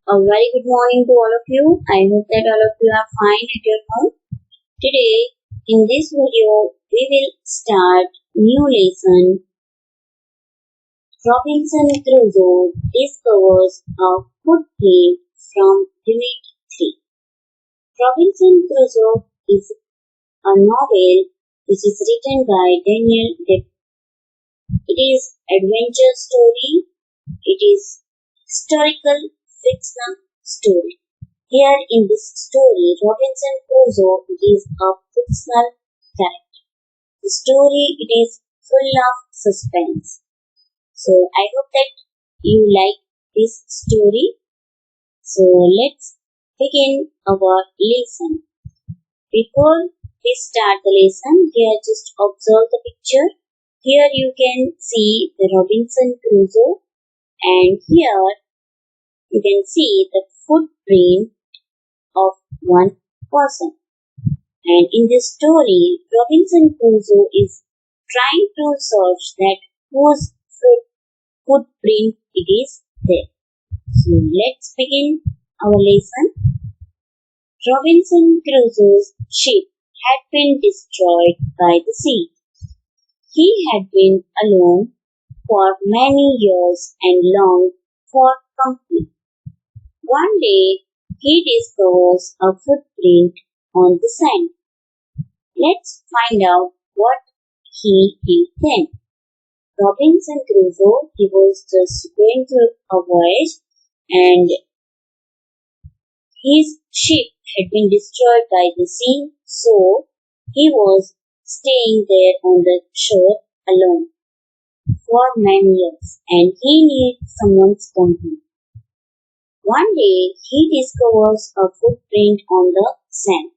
A very good morning to all of you. I hope that all of you are fine at your home. Today, in this video, we will start new lesson. Robinson Crusoe discovers a footprint from Unit 3. Robinson Crusoe is a novel which is written by Daniel Defoe. It is adventure story. It is historical fictional story. Here in this story, Robinson Crusoe is a fictional character. The story it is full of suspense. So I hope that you like this story. So let's begin our lesson. Before we start the lesson, here just observe the picture. Here you can see the Robinson Crusoe, and here you can see the footprint of one person. And in this story, Robinson Crusoe is trying to search that whose footprint it is there. So let's begin our lesson. Robinson Crusoe's ship had been destroyed by the sea. He had been alone for many years and longed for company. One day, he discovers a footprint on the sand. Let's find out what he did then. Robinson Crusoe, he was just going through a voyage and his ship had been destroyed by the sea, so he was staying there on the shore alone for many years and he needed someone's company. One day, he discovers a footprint on the sand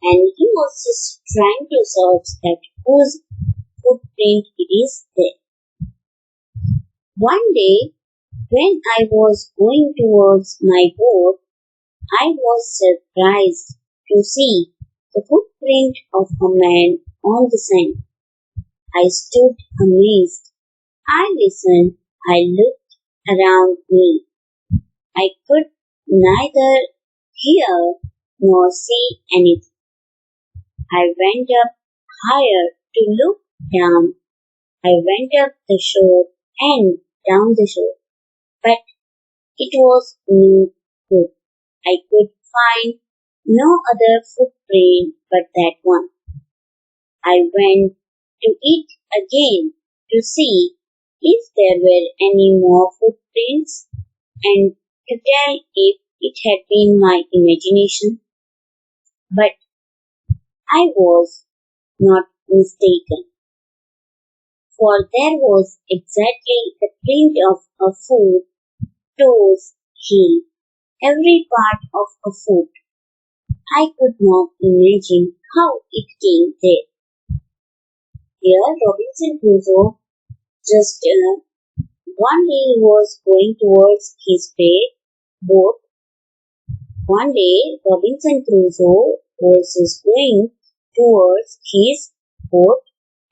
and he was just trying to search that whose footprint it is there. One day, when I was going towards my boat, I was surprised to see the footprint of a man on the sand. I stood amazed. I listened. I looked around me. I could neither hear nor see anything. I went up higher to look down. I went up the shore and down the shore, but it was no good. I could find no other footprint but that one. I went to it again to see if there were any more footprints and to tell if it had been my imagination. But I was not mistaken, for there was exactly the print of a foot, toes, heel, every part of a foot. I could not imagine how it came there. Here Robinson Crusoe just one day he was going towards his boat. One day Robinson Crusoe was just going towards his boat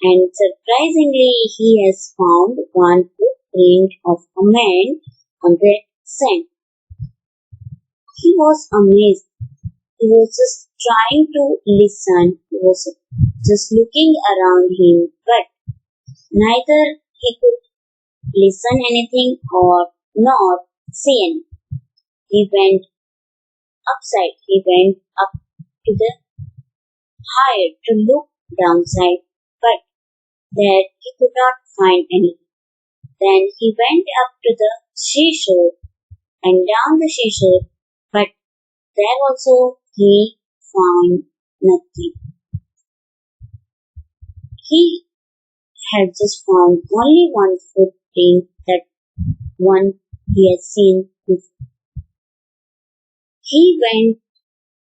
and surprisingly he has found one footprint of a man on the sand. He was amazed. He was just trying to listen. He was just looking around him, but neither he could listen anything or not see anything. He went upside. He went up to the higher to look downside, but there he could not find anything. Then he went up to the seashore and down the seashore, but there also he found nothing. He had just found only one footprint, that one he had seen before. He went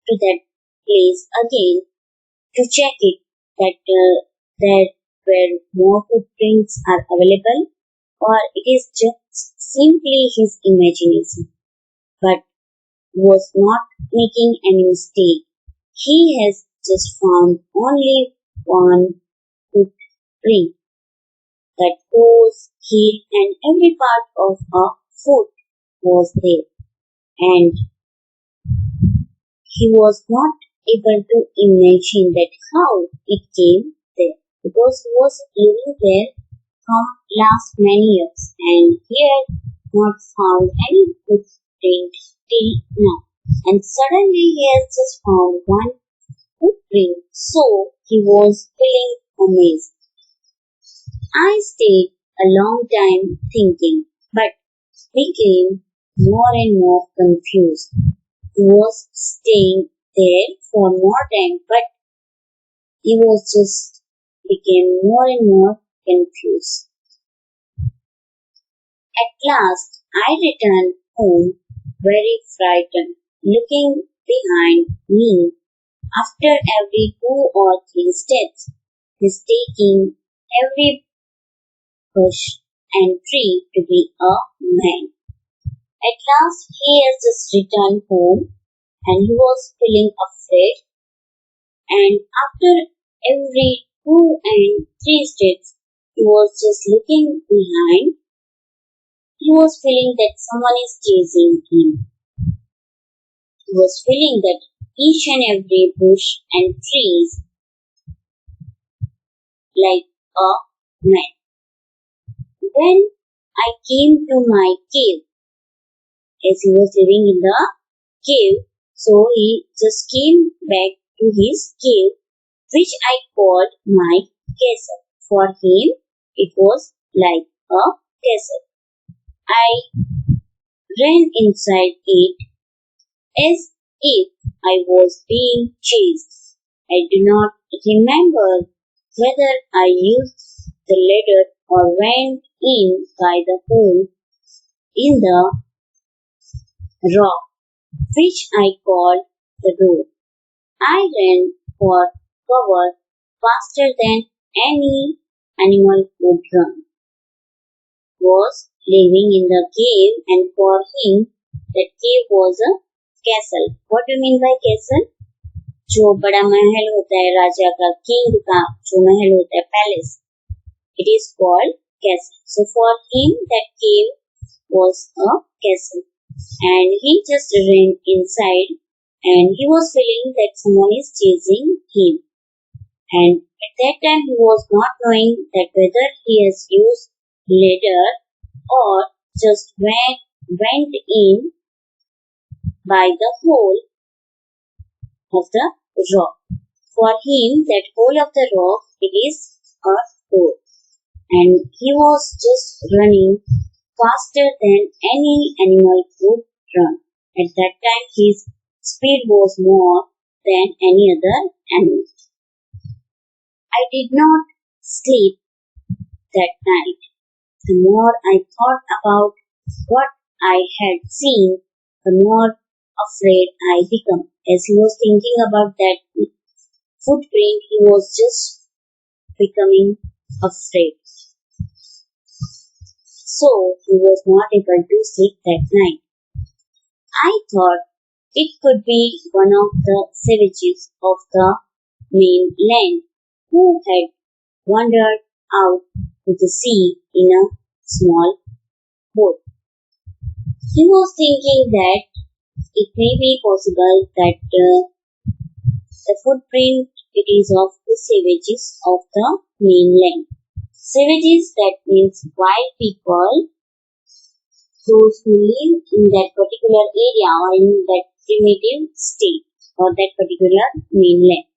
to that place again to check it that there were more footprints are available or it is just simply his imagination. But was not making any mistake. He has just found only one footprint, that toes, heel and every part of a foot was there. and he was not able to imagine that how it came there because he was living there from last many years and he had not found any footprint till now. And suddenly he has just found one footprint, so he was feeling amazed. I stayed a long time thinking, but became more and more confused. He was staying there for more time, but he was just became more and more confused. At last, I returned home very frightened, looking behind me after every 2 or 3 steps, mistaking every bush and tree to be a man. At last, he has just returned home and he was feeling afraid. And after every 2 and 3 steps, he was just looking behind. He was feeling that someone is chasing him. He was feeling that each and every bush and trees like a man. When I came to my cave, as he was living in the cave, so he just came back to his cave, which I called my castle. For him, it was like a castle. I ran inside it as if I was being chased. I do not remember whether I used the ladder or went in by the hole in the rock, which I called the door. I ran for cover faster than any animal could run. Was living in the cave, and for him that cave was a castle. What do you mean by castle? जो बड़ा महल होता है राजा का, king का जो महल होता है, palace, it is called castle. So for him that cave was a castle, and he just ran inside, and he was feeling that someone is chasing him. And at that time he was not knowing that whether he has used ladder or just went in by the hole of the rock. For him, that hole of the rock, it is a door. And he was just running faster than any animal could run. At that time, his speed was more than any other animal. I did not sleep that night. The more I thought about what I had seen, the more afraid I became. As he was thinking about that footprint, he was just becoming afraid. So he was not able to sleep that night. I thought it could be one of the savages of the mainland who had wandered out to the sea in a small boat. He was thinking that it may be possible that the footprint it is of the savages of the mainland. Savages, that means wild people, those who live in that particular area or in that primitive state or that particular mainland.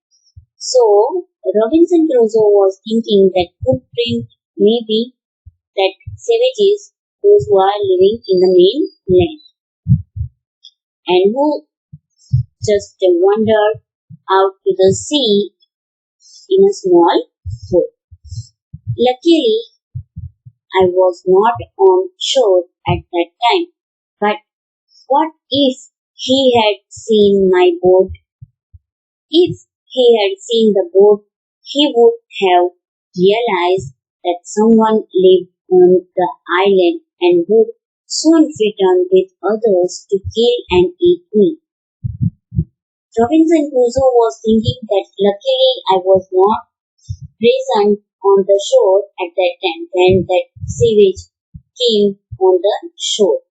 So Robinson Crusoe was thinking that footprint may be that savages, those who are living in the mainland and who just wandered out to the sea in a small boat. Luckily, I was not on shore at that time. But what if he had seen my boat? If he had seen the boat, he would have realized that someone lived on the island and would soon return with others to kill and eat me. Robinson Crusoe was thinking that luckily I was not present on the shore at that time when that savage came on the shore.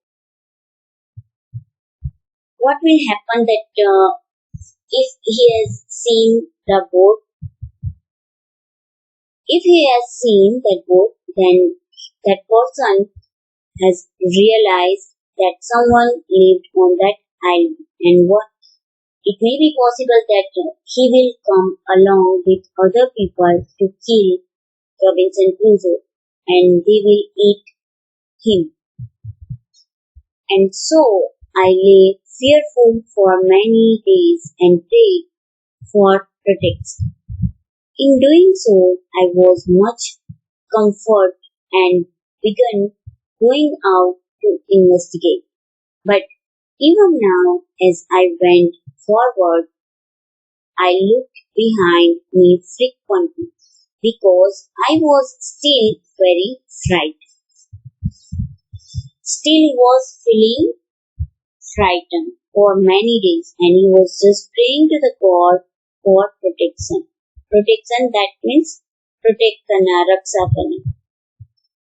what will happen that if he has seen the boat, if he has seen that boat, then that person has realized that someone lived on that island, and what it may be possible that he will come along with other people to kill Robinson Crusoe, and they will eat him. And so I lay fearful for many days and prayed for protection. In doing so, I was much comforted and began going out to investigate. But even now, as I went forward, I looked behind me frequently because I was still very frightened. Still was feeling frightened for many days, and he was just praying to the God for protection. Protection, that means pratektana raksakani.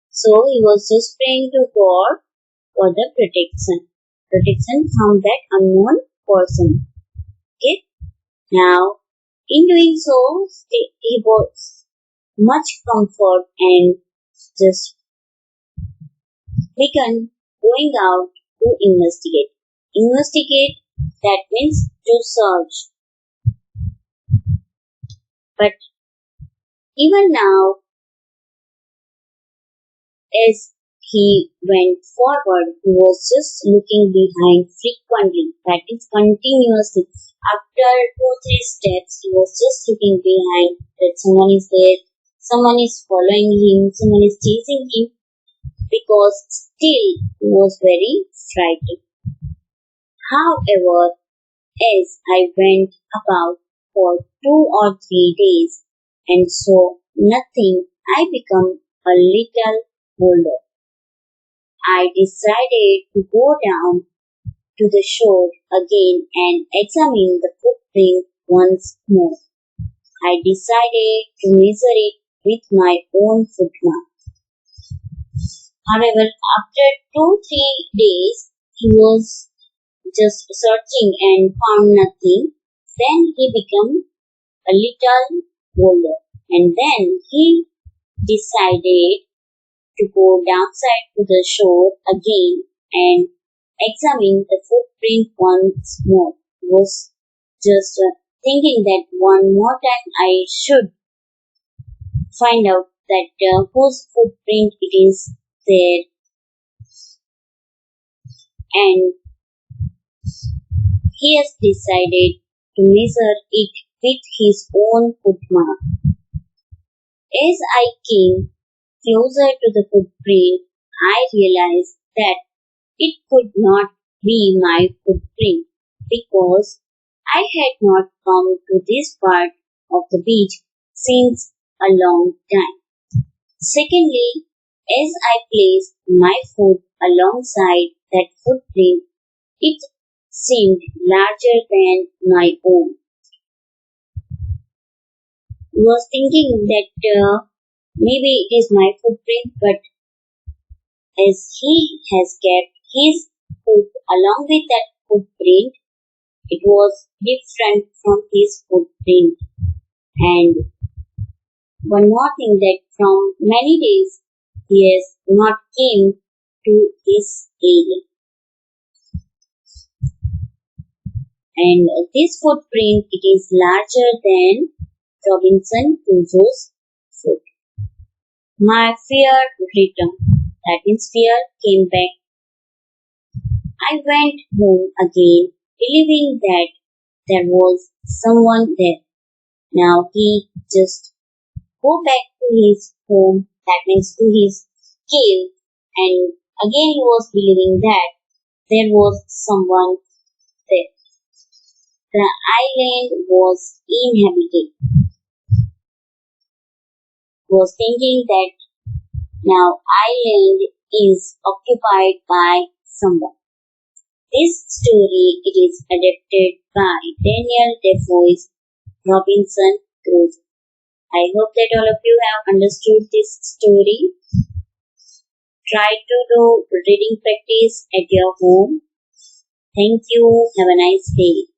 So he was just praying to God for the protection from that unknown person. Okay. Now, in doing so, he was much comfort and just began going out to investigate. Investigate, that means to search. But even now, as he went forward, he was just looking behind frequently, that is continuously. After 2-3 steps, he was just looking behind that someone is there, someone is following him, someone is chasing him, because still he was very frightened. However, as I went about for 2 or 3 days and saw nothing, I became a little bolder. I decided to go down to the shore again and examine the footprint once more. I decided to measure it with my own footmark. However, after 2-3 days, he was just searching and found nothing. Then he became a little bolder, and then he decided to go downside to the shore again and examine the footprint once more. He was just thinking that one more time I should find out that whose footprint it is there, and he has decided to measure it with his own footmark. As I came closer to the footprint, I realized that it could not be my footprint because I had not come to this part of the beach since a long time. Secondly, as I placed my foot alongside that footprint, it seemed larger than my own. I was thinking that maybe it is my footprint, but as he has kept his foot along with that footprint, it was different from his footprint. And one more thing, that from many days he has not came to this area. And this footprint, it is larger than Robinson Crusoe's foot. My fear returned. That means fear came back. I went home again, believing that there was someone there. Now he just go back to his home, that means to his cave, and again he was believing that there was someone there. The island was inhabited. He was thinking that now island is occupied by someone. This story, it is adapted by Daniel Defoe's Robinson Crusoe. I hope that all of you have understood this story. Try to do reading practice at your home. Thank you. Have a nice day.